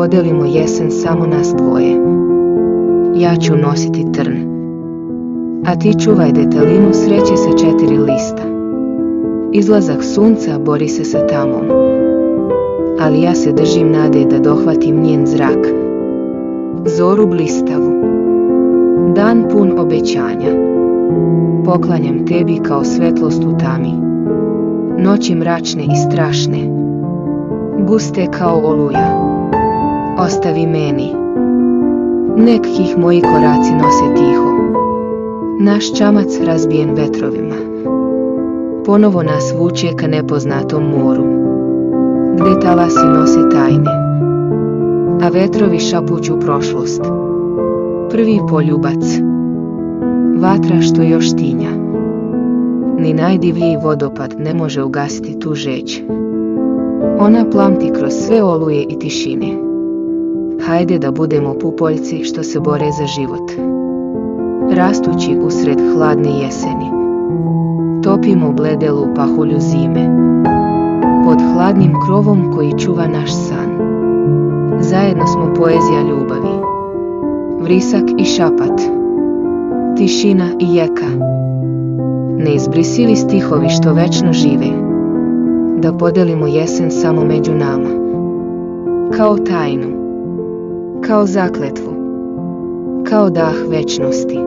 podelimo jesen samo nas dvoje. Ja ću nositi trn, a ti čuvaj detelinu sreće sa 4 lista. Izlazak sunca bori se sa tamom, ali ja se držim nade da dohvatim njen zrak. Zoru blistavu, dan pun obećanja, poklanjam tebi kao svetlost u tami. Noći mračne i strašne, guste kao oluja, ostavi meni. Nek ih moji koraci nose tiho, naš čamac razbijen vetrovima. Ponovo nas vuče ka nepoznatom moru, gde talasi nose tajne, a vetrovi šapuću prošlost. Prvi poljubac, vatra što još tinja. Ni najdivljiji vodopad ne može ugasiti tu žeđ. Ona plamti kroz sve oluje i tišine. Hajde da budemo pupoljci što se bore za život. Rastući usred hladne jeseni, topimo bledelu pahulju zime. Pod hladnim krovom koji čuva naš san, zajedno smo poezija ljubavi. Vrisak i šapat, tišina i jeka, neizbrisivi stihovi što večno žive. Da podelimo jesen samo među nama, kao tajnu, kao zakletvu, kao dah večnosti.